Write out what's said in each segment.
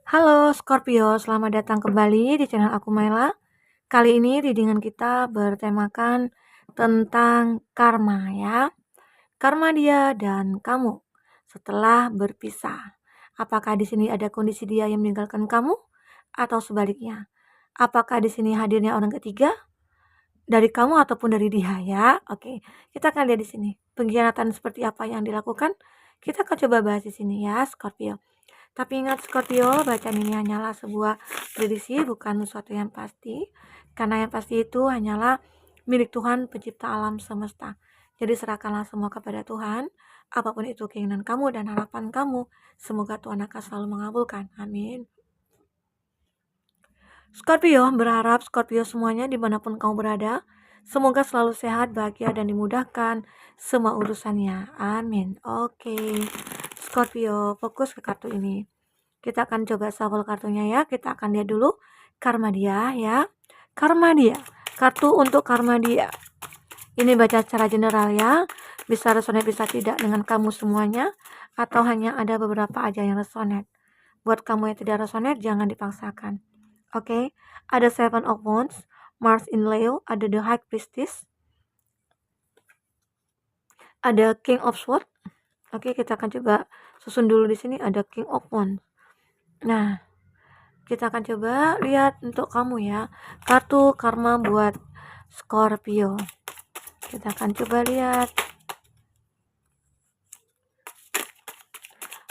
Halo Scorpio, selamat datang kembali di channel aku Maila. Kali ini readingan kita bertemakan tentang karma ya. Karma dia dan kamu setelah berpisah. Apakah di sini ada kondisi dia yang meninggalkan kamu atau sebaliknya? Apakah di sini hadirnya orang ketiga dari kamu ataupun dari dia ya? Oke, kita akan lihat di sini. Pengkhianatan seperti apa yang dilakukan? Kita akan coba bahas di sini ya, Scorpio. Tapi ingat Scorpio, bacaan ini hanyalah sebuah prediksi, bukan sesuatu yang pasti. Karena yang pasti itu hanyalah milik Tuhan pencipta alam semesta. Jadi serahkanlah semua kepada Tuhan, apapun itu keinginan kamu dan harapan kamu. Semoga Tuhan akan selalu mengabulkan. Amin. Scorpio berharap Scorpio semuanya dimanapun kamu berada, semoga selalu sehat, bahagia, dan dimudahkan semua urusannya. Amin. Oke, Scorpio, fokus ke kartu ini. Kita akan coba shuffle kartunya ya. Kita akan lihat dulu karma dia ya. Karma dia. Kartu untuk karma dia. Ini baca secara general ya. Bisa resonate, bisa tidak dengan kamu semuanya. Atau hanya ada beberapa aja yang resonate. Buat kamu yang tidak resonate, jangan dipaksakan. Oke. Ada Seven of Wands, Mars in Leo, ada The High Priestess. Ada King of Swords. Oke, kita akan coba susun dulu di sini ada King of Wands. Nah, kita akan coba lihat untuk kamu ya, kartu karma buat Scorpio. Kita akan coba lihat.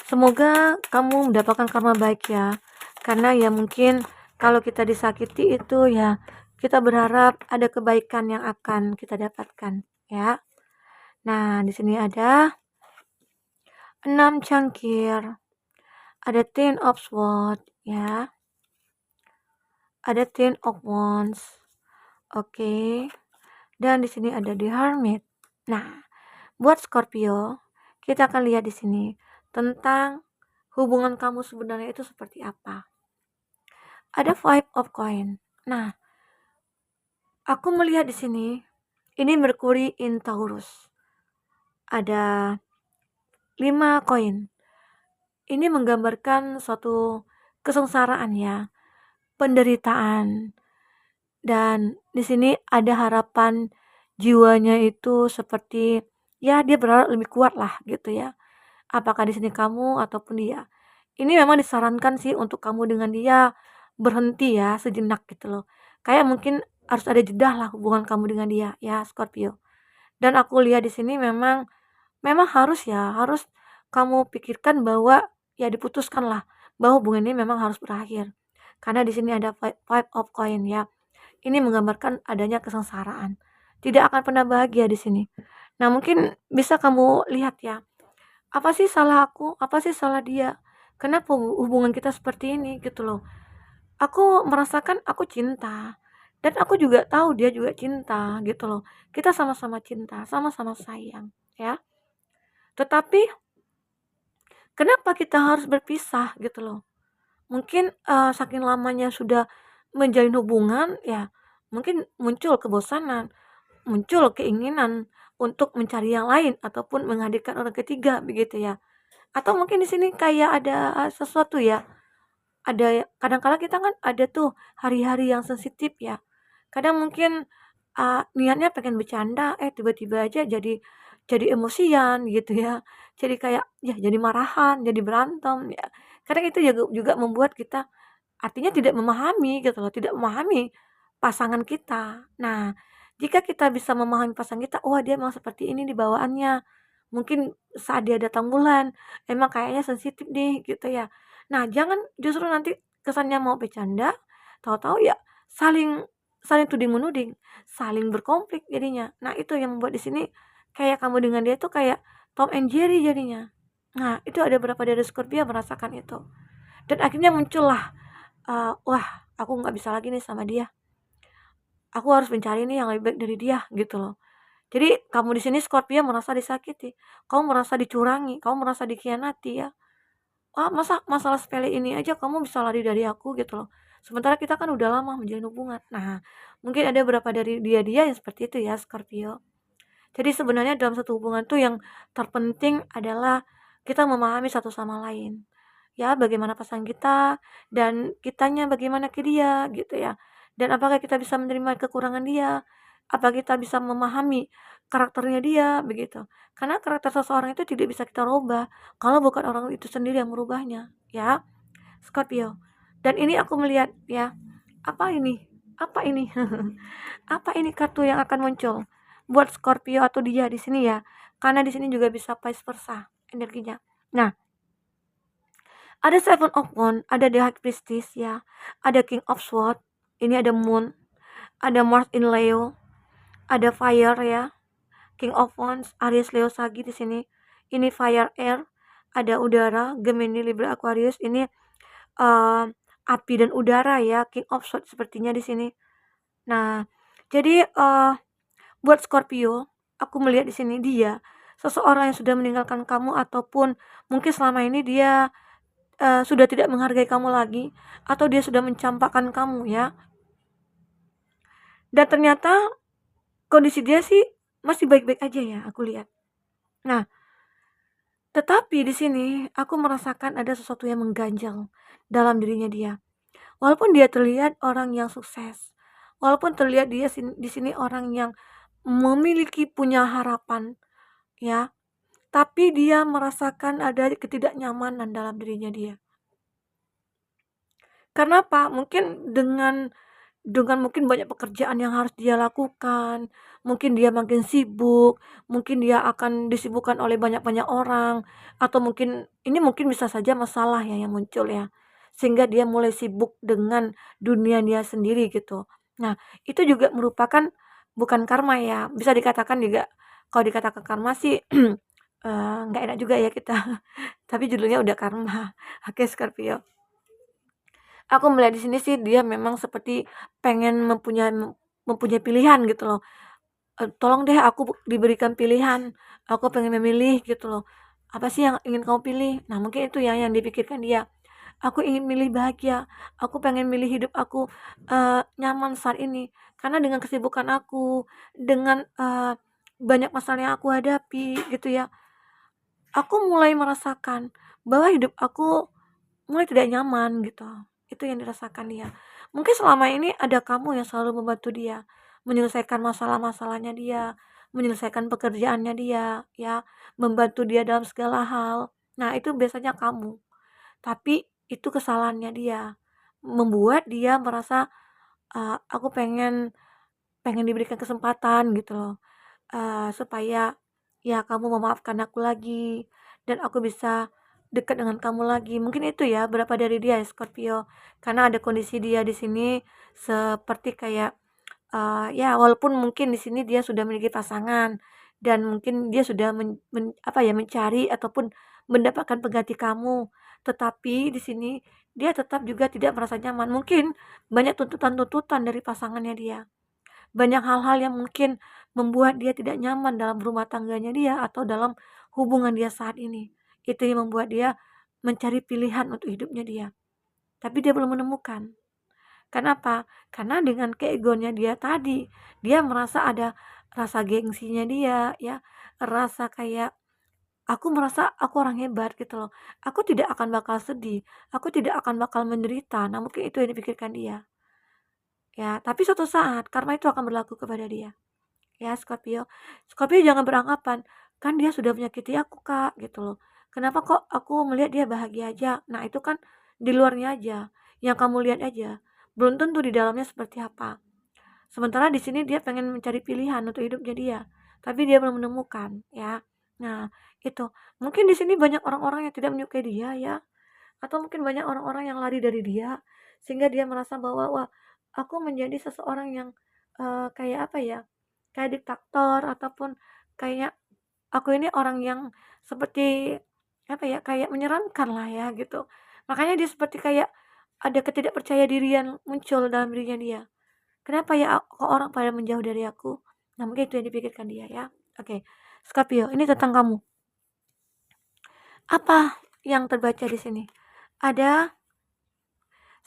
Semoga kamu mendapatkan karma baik ya. Karena ya mungkin kalau kita disakiti itu ya kita berharap ada kebaikan yang akan kita dapatkan ya. Nah, di sini ada 6 cangkir. Ada Ten of Swords ya. Ada Ten of Wands. Oke. Dan di sini ada The Hermit. Nah, buat Scorpio, kita akan lihat di sini tentang hubungan kamu sebenarnya itu seperti apa. Ada Five of Coin. Nah, aku melihat di sini ini Mercury in Taurus. Ada 5 koin. Ini menggambarkan suatu kesengsaraan ya, penderitaan. Dan di sini ada harapan jiwanya itu seperti ya dia berharap lebih kuat lah gitu ya. Apakah di sini kamu ataupun dia. Ini memang disarankan sih untuk kamu dengan dia berhenti ya sejenak gitu loh. Kayak mungkin harus ada jeda lah hubungan kamu dengan dia ya Scorpio. Dan aku lihat di sini memang harus ya, harus kamu pikirkan bahwa ya diputuskan lah bahwa hubungan ini memang harus berakhir. Karena di sini ada five of coin ya. Ini menggambarkan adanya kesengsaraan. Tidak akan pernah bahagia di sini. Nah, mungkin bisa kamu lihat ya. Apa sih salah aku? Apa sih salah dia? Kenapa hubungan kita seperti ini gitu loh. Aku merasakan aku cinta dan aku juga tahu dia juga cinta gitu loh. Kita sama-sama cinta, sama-sama sayang, ya. Tetapi kenapa kita harus berpisah gitu loh. Mungkin saking lamanya sudah menjalin hubungan ya, mungkin muncul kebosanan, muncul keinginan untuk mencari yang lain ataupun menghadirkan orang ketiga begitu ya. Atau mungkin di sini kayak ada sesuatu ya. Ada kadang kala kita kan ada tuh hari-hari yang sensitif ya. Kadang mungkin niatnya pengen bercanda, tiba-tiba aja jadi emosian gitu ya. Jadi kayak ya jadi marahan, jadi berantem ya. Kadang itu juga membuat kita artinya tidak memahami gitu loh, tidak memahami pasangan kita. Nah, jika kita bisa memahami pasangan kita, wah dia memang seperti ini di bawaannya. Mungkin saat dia datang bulan, emang kayaknya sensitif deh gitu ya. Nah, jangan justru nanti kesannya mau bercanda, tahu-tahu ya saling saling tuding menuding, saling berkonflik jadinya. Nah, itu yang membuat di sini kayak kamu dengan dia tuh kayak Tom and Jerry jadinya. Nah, itu ada beberapa dari Scorpio merasakan itu. Dan akhirnya muncullah, wah aku nggak bisa lagi nih sama dia. Aku harus mencari nih yang lebih baik dari dia gitu loh. Jadi kamu di sini Scorpio merasa disakiti, kamu merasa dicurangi, kamu merasa dikhianati ya. Wah, masa masalah sepele ini aja kamu bisa lari dari aku gitu loh. Sementara kita kan udah lama menjalin hubungan. Nah, mungkin ada beberapa dari dia-dia yang seperti itu ya Scorpio. Jadi sebenarnya dalam satu hubungan tuh yang terpenting adalah kita memahami satu sama lain. ya, bagaimana pasangan kita dan kitanya bagaimana ke dia gitu ya. Dan apakah kita bisa menerima kekurangan dia? Apa kita bisa memahami karakternya dia begitu. Karena karakter seseorang itu tidak bisa kita rubah kalau bukan orang itu sendiri yang merubahnya, ya. Scorpio. Dan ini aku melihat ya, apa ini? Apa ini? Apa ini kartu yang akan muncul buat Scorpio atau dia di sini ya? Karena di sini juga bisa vice versa energinya. Nah, ada Seven of Wands, ada The High Priestess ya, ada King of Swords, ini ada Moon, ada Mars in Leo, ada Fire ya, King of Wands, Aries, Leo, Sagi di sini. Ini Fire Air, ada udara, Gemini, Libra, Aquarius. Ini api dan udara ya, King of Swords sepertinya di sini. Nah, jadi buat Scorpio, aku melihat di sini dia seseorang yang sudah meninggalkan kamu ataupun mungkin selama ini dia sudah tidak menghargai kamu lagi atau dia sudah mencampakkan kamu ya. Dan ternyata kondisi dia sih masih baik-baik aja ya aku lihat. Nah, tetapi di sini aku merasakan ada sesuatu yang mengganjal dalam dirinya dia. Walaupun dia terlihat orang yang sukses, walaupun terlihat dia di sini orang yang memiliki punya harapan ya, tapi dia merasakan ada ketidaknyamanan dalam dirinya dia. Karena apa? Mungkin dengan mungkin banyak pekerjaan yang harus dia lakukan, mungkin dia makin sibuk, mungkin dia akan disibukkan oleh banyak-banyak orang, atau mungkin ini mungkin bisa saja masalah ya yang muncul ya, sehingga dia mulai sibuk dengan dunia dia sendiri gitu. Nah, itu juga merupakan bukan karma ya, bisa dikatakan juga kalau dikatakan karma sih nggak enak juga ya kita, tapi judulnya udah karma. Oke, Scorpio. Aku melihat di sini sih dia memang seperti pengen mempunyai pilihan gitu loh. Tolong deh aku diberikan pilihan, aku pengen memilih gitu loh. Apa sih yang ingin kamu pilih? Nah, mungkin itu ya yang dipikirkan dia. Aku ingin milih bahagia, aku pengen milih hidup aku nyaman saat ini. Karena dengan kesibukan aku, dengan banyak masalah yang aku hadapi gitu ya, aku mulai merasakan bahwa hidup aku mulai tidak nyaman gitu. Itu yang dirasakan dia. Mungkin selama ini ada kamu yang selalu membantu dia, menyelesaikan masalah-masalahnya dia, menyelesaikan pekerjaannya dia, ya, membantu dia dalam segala hal. Nah, itu biasanya kamu. Tapi itu kesalahannya dia. Membuat dia merasa aku pengen pengen diberikan kesempatan gitu loh. Supaya ya kamu memaafkan aku lagi dan aku bisa dekat dengan kamu lagi. Mungkin itu ya berapa dari dia ya Scorpio. Karena ada kondisi dia di sini seperti kayak ya walaupun mungkin di sini dia sudah memiliki pasangan dan mungkin dia sudah apa ya mencari ataupun mendapatkan pengganti kamu. Tetapi di sini dia tetap juga tidak merasa nyaman. Mungkin banyak tuntutan-tuntutan dari pasangannya dia. Banyak hal-hal yang mungkin membuat dia tidak nyaman dalam rumah tangganya dia atau dalam hubungan dia saat ini. Itu yang membuat dia mencari pilihan untuk hidupnya dia. Tapi dia belum menemukan. Kenapa? Karena dengan keegonya dia tadi, dia merasa ada rasa gengsinya dia, ya, rasa kayak aku merasa aku orang hebat gitu loh. Aku tidak akan bakal sedih, aku tidak akan bakal menderita. Nah, mungkin itu yang dipikirkan dia. Ya, tapi suatu saat karma itu akan berlaku kepada dia. Ya, Scorpio. Scorpio jangan beranggapan, kan dia sudah menyakiti aku, Kak, gitu loh. Kenapa kok aku melihat dia bahagia aja? Nah, itu kan di luarnya aja, yang kamu lihat aja. Belum tentu di dalamnya seperti apa. Sementara di sini dia pengen mencari pilihan untuk hidupnya dia, tapi dia belum menemukan, ya. Nah, itu. Mungkin di sini banyak orang-orang yang tidak menyukai dia, ya. Atau mungkin banyak orang-orang yang lari dari dia, sehingga dia merasa bahwa, wah, aku menjadi seseorang yang kayak apa ya, kayak diktator ataupun kayak aku ini orang yang seperti apa ya, kayak menyeramkan lah ya gitu. Makanya dia seperti kayak ada ketidakpercaya dirian muncul dalam dirinya dia. Kenapa ya kok orang pada menjauh dari aku? Nah, mungkin itu yang dipikirkan dia ya. Oke, Scorpio, ini tentang kamu. Apa yang terbaca di sini? Ada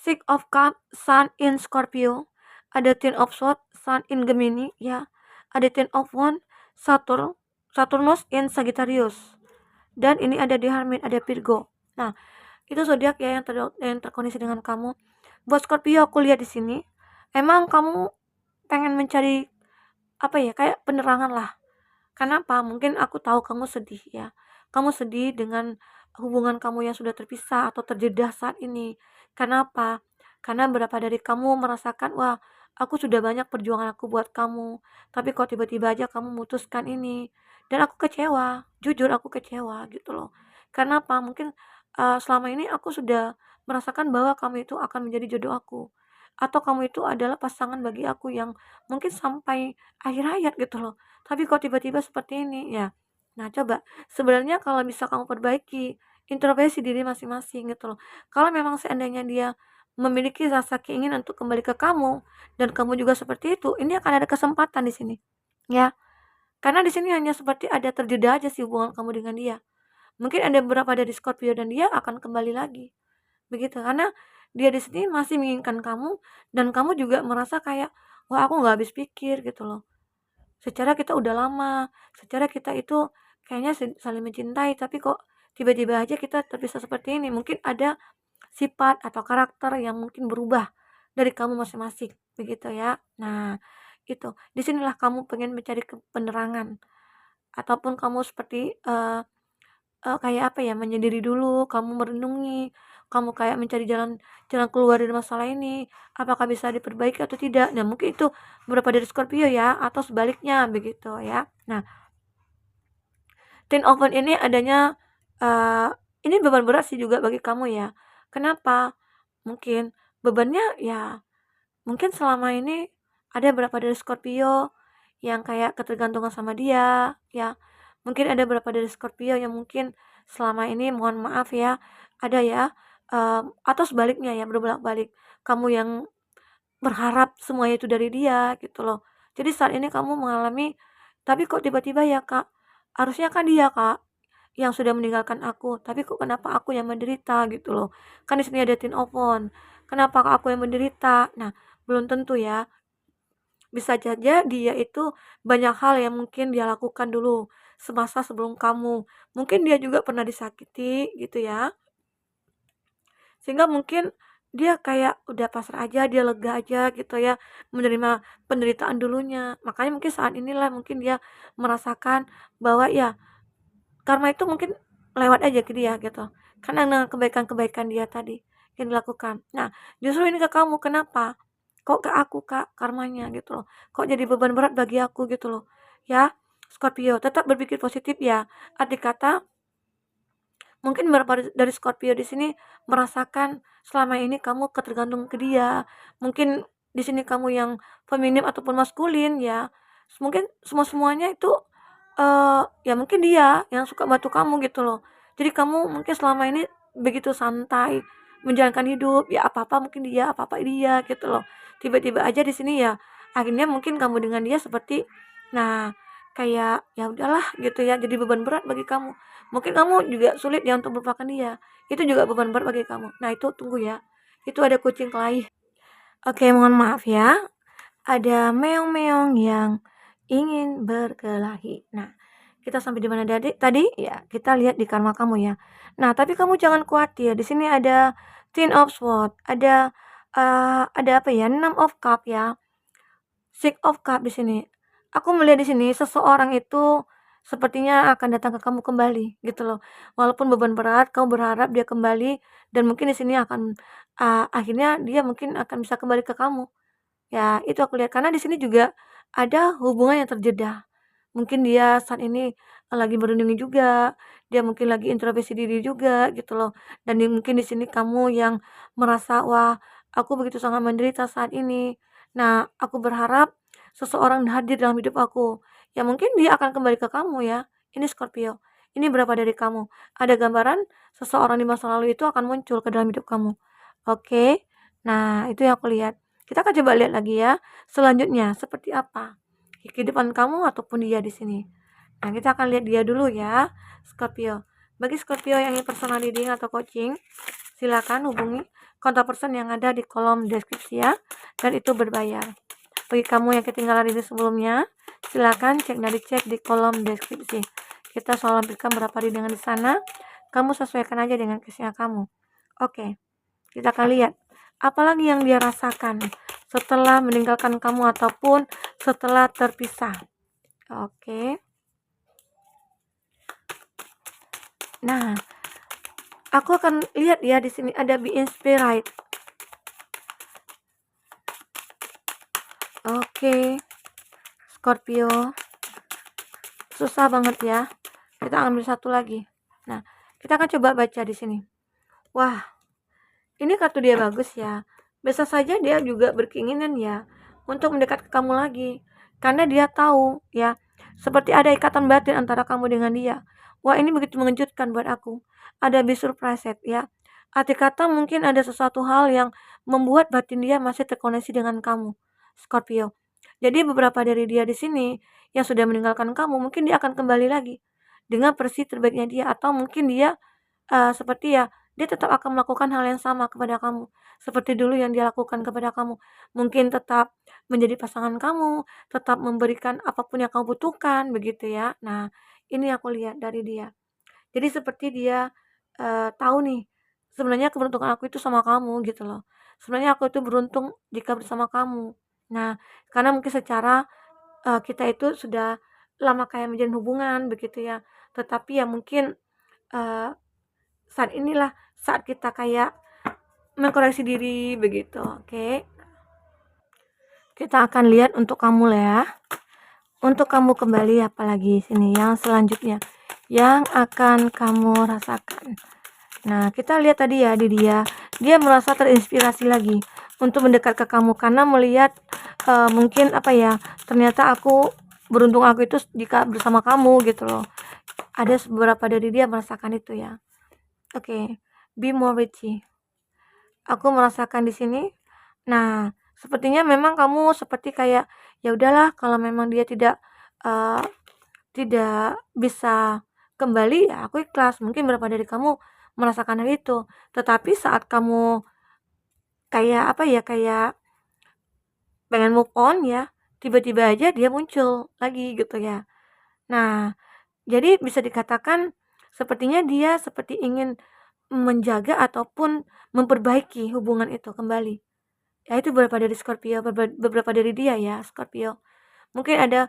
Six of Cups, Sun in Scorpio, ada Ten of Swords, Sun in Gemini, ya. Ada Ten of Wands, Saturnus in Sagittarius. Dan ini ada di Hermit, ada Virgo. Nah, Itu zodiak ya yang terkoneksi dengan kamu. Buat Scorpio aku lihat di sini, emang kamu pengen mencari apa ya, kayak penerangan lah. Kenapa? Mungkin aku tahu kamu sedih ya. Kamu sedih dengan hubungan kamu yang sudah terpisah atau terjeda saat ini. Kenapa? Karena beberapa dari kamu merasakan, wah, aku sudah banyak perjuangan aku buat kamu, tapi kok tiba-tiba aja kamu memutuskan ini. Dan aku kecewa, jujur aku kecewa gitu loh. Kenapa? Mungkin selama ini aku sudah merasakan bahwa kamu itu akan menjadi jodoh aku. Atau kamu itu adalah pasangan bagi aku yang mungkin sampai akhir hayat gitu loh. Tapi kok tiba-tiba seperti ini ya. Nah, coba sebenarnya kalau bisa kamu perbaiki introspeksi diri masing-masing gitu loh. Kalau memang seandainya dia memiliki rasa keinginan untuk kembali ke kamu dan kamu juga seperti itu, ini akan ada kesempatan di sini. Ya, karena di sini hanya seperti ada terjeda aja sih hubungan kamu dengan dia. Mungkin ada beberapa dari Scorpio dan dia akan kembali lagi. Begitu, karena dia di sini masih menginginkan kamu dan kamu juga merasa kayak, wah aku nggak habis pikir gitu loh. Secara kita udah lama, secara kita itu kayaknya saling mencintai, tapi kok tiba-tiba aja kita terpisah seperti ini. Mungkin ada sifat atau karakter yang mungkin berubah dari kamu masing-masing, begitu ya. Nah, itu. Disinilah kamu pengen mencari penerangan ataupun kamu seperti kayak apa ya, menyendiri dulu, kamu merenungi, kamu kayak mencari jalan jalan keluar dari masalah ini, apakah bisa diperbaiki atau tidak. Nah, mungkin itu beberapa dari Scorpio ya, atau sebaliknya begitu ya. Nah, Ten of Wands ini adanya, ini beban berat sih juga bagi kamu ya. Kenapa? Mungkin bebannya ya mungkin selama ini ada beberapa dari Scorpio yang kayak ketergantungan sama dia, ya. Mungkin ada beberapa dari Scorpio yang mungkin selama ini mohon maaf ya, ada ya, atau sebaliknya ya berbolak-balik. Kamu yang berharap semuanya itu dari dia gitu loh. Jadi saat ini kamu mengalami, tapi kok tiba-tiba ya Kak, harusnya kan dia Kak yang sudah meninggalkan aku, tapi kok kenapa aku yang menderita gitu loh. Kan di sini ada Ten of Wands. Kenapa aku yang menderita? Nah, belum tentu ya. Bisa saja dia itu banyak hal yang mungkin dia lakukan dulu semasa sebelum kamu. Mungkin dia juga pernah disakiti gitu ya. Sehingga mungkin dia kayak udah pasrah aja, dia lega aja gitu ya, menerima penderitaan dulunya. Makanya mungkin saat inilah mungkin dia merasakan bahwa ya karma itu mungkin lewat aja ke dia gitu. Karena dengan kebaikan-kebaikan dia tadi yang dilakukan. Nah, justru ini ke kamu, kenapa? Kok ke aku Kak karmanya gitu loh. Kok jadi beban berat bagi aku gitu loh. Ya, Scorpio, tetap berpikir positif ya. Arti kata mungkin beberapa dari Scorpio di sini merasakan selama ini kamu ketergantungan ke dia. Mungkin di sini kamu yang feminim ataupun maskulin ya. Mungkin semua-semuanya itu ya mungkin dia yang suka bantu kamu gitu loh. Jadi kamu mungkin selama ini begitu santai menjalankan hidup, ya apa-apa mungkin dia, apa-apa dia gitu loh. Tiba-tiba aja di sini ya akhirnya mungkin kamu dengan dia seperti nah kayak ya udahlah gitu ya, jadi beban berat bagi kamu. Mungkin kamu juga sulit ya untuk melupakan dia. Itu juga beban berat bagi kamu. Nah, itu tunggu ya. Itu ada kucing kelahi. Oke, mohon maaf ya. Ada meong-meong yang ingin berkelahi. Nah, kita sampai di mana tadi? Ya, kita lihat di karma kamu ya. Nah, tapi kamu jangan khawatir. Di sini ada Ten of Swords, ada apa ya? Nine of Cup ya. Six of Cup di sini. Aku melihat di sini seseorang itu sepertinya akan datang ke kamu kembali gitu loh. Walaupun beban berat, kamu berharap dia kembali dan mungkin di sini akan akhirnya dia mungkin akan bisa kembali ke kamu. Ya, itu aku lihat karena di sini juga ada hubungan yang terjeda. Mungkin dia saat ini lagi merenungi juga, dia mungkin lagi introspeksi diri juga gitu loh. Dan mungkin di sini kamu yang merasa, wah, aku begitu sangat menderita saat ini. Nah, aku berharap seseorang hadir dalam hidup aku. Ya mungkin dia akan kembali ke kamu ya. Ini Scorpio. Ini berapa dari kamu? Ada gambaran seseorang di masa lalu itu akan muncul ke dalam hidup kamu. Oke. Nah, itu yang aku lihat. Kita akan coba lihat lagi ya. Selanjutnya seperti apa kehidupan kamu ataupun dia di sini. Nah, kita akan lihat dia dulu ya, Scorpio. Bagi Scorpio yang ingin personal reading atau coaching, silakan hubungi kontak person yang ada di kolom deskripsi ya, dan itu berbayar. Bagi kamu yang ketinggalan reading sebelumnya, silakan cek di kolom deskripsi. Kita selalu lampirkan berapa readingan di sana. Kamu sesuaikan aja dengan case-nya kamu. Oke, kita akan lihat apalagi yang dia rasakan setelah meninggalkan kamu ataupun setelah terpisah. Oke. Nah, aku akan lihat ya di sini ada be inspired. Oke, Scorpio. Susah banget ya. Kita ambil satu lagi. Nah, kita akan coba baca di sini. Wah, ini kartu dia bagus ya. Bisa saja dia juga berkeinginan ya untuk mendekat ke kamu lagi. Karena dia tahu ya, seperti ada ikatan batin antara kamu dengan dia. Wah, ini begitu mengejutkan buat aku. Ada be surprised ya. Arti kata mungkin ada sesuatu hal yang membuat batin dia masih terkoneksi dengan kamu, Scorpio. Jadi beberapa dari dia di sini yang sudah meninggalkan kamu, mungkin dia akan kembali lagi dengan versi terbaiknya dia, atau mungkin dia seperti ya, dia tetap akan melakukan hal yang sama kepada kamu, seperti dulu yang dia lakukan kepada kamu. Mungkin tetap menjadi pasangan kamu, tetap memberikan apapun yang kamu butuhkan, begitu ya. Nah, ini aku lihat dari dia. Jadi seperti dia, tahu nih, sebenarnya keberuntungan aku itu sama kamu, gitu loh. Sebenarnya aku itu beruntung jika bersama kamu. Nah, karena mungkin secara, kita itu sudah lama kayak menjalin hubungan, begitu ya. Tetapi ya mungkin, eee saat inilah saat kita kayak mengkoreksi diri begitu, oke. Kita akan lihat untuk kamu lah ya. Untuk kamu kembali apalagi sini yang selanjutnya yang akan kamu rasakan. Nah, kita lihat tadi ya di dia merasa terinspirasi lagi untuk mendekat ke kamu karena melihat mungkin apa ya, ternyata aku beruntung aku itu jika bersama kamu gitu loh. Ada beberapa dari dia merasakan itu ya. Oke, be more witchy. Aku merasakan di sini. Nah, sepertinya memang kamu seperti kayak, ya udahlah kalau memang dia eee, tidak bisa kembali, ya aku ikhlas. Mungkin beberapa dari kamu merasakan hal itu. Tetapi saat kamu kayak apa ya, kayak pengen move on ya, tiba-tiba aja dia muncul lagi gitu ya. Nah, jadi bisa dikatakan sepertinya dia seperti ingin menjaga ataupun memperbaiki hubungan itu kembali. Ya itu beberapa dari Scorpio, beberapa dari dia ya, Scorpio. Mungkin ada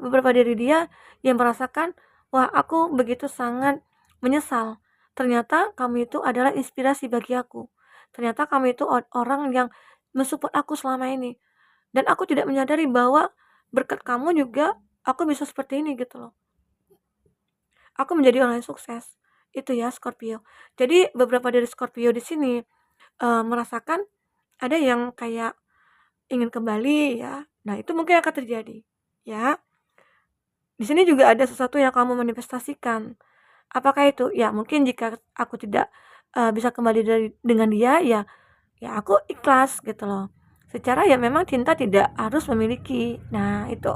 beberapa dari dia yang merasakan, "Wah, aku begitu sangat menyesal. Ternyata kamu itu adalah inspirasi bagi aku. Ternyata kamu itu orang yang mensupport aku selama ini. Dan aku tidak menyadari bahwa berkat kamu juga aku bisa seperti ini," gitu loh. Aku menjadi orang yang sukses. Itu ya, Scorpio. Jadi beberapa dari Scorpio di sini, merasakan ada yang kayak ingin kembali ya. Nah, itu mungkin akan terjadi, ya. Di sini juga ada sesuatu yang kamu manifestasikan. Apakah itu? Ya mungkin jika aku tidak, bisa kembali dengan dia, ya aku ikhlas gitu loh. Secara ya memang cinta tidak harus memiliki. Nah, itu.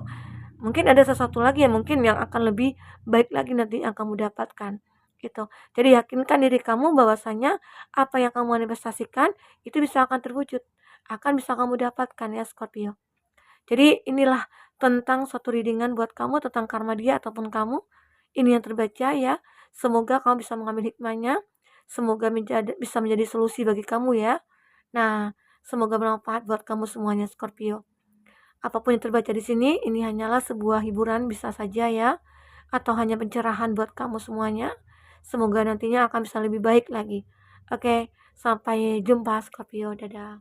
Mungkin ada sesuatu lagi yang mungkin yang akan lebih baik lagi nanti yang kamu dapatkan, gitu. Jadi yakinkan diri kamu bahwasanya apa yang kamu manifestasikan itu bisa akan terwujud, akan bisa kamu dapatkan ya Scorpio. Jadi inilah tentang suatu readingan buat kamu tentang karma dia ataupun kamu. Ini yang terbaca ya. Semoga kamu bisa mengambil hikmahnya. Semoga bisa menjadi solusi bagi kamu ya. Nah, semoga bermanfaat buat kamu semuanya Scorpio. Apapun yang terbaca di sini, ini hanyalah sebuah hiburan bisa saja ya, atau hanya pencerahan buat kamu semuanya. Semoga nantinya akan bisa lebih baik lagi. Oke, sampai jumpa Scorpio. Dadah.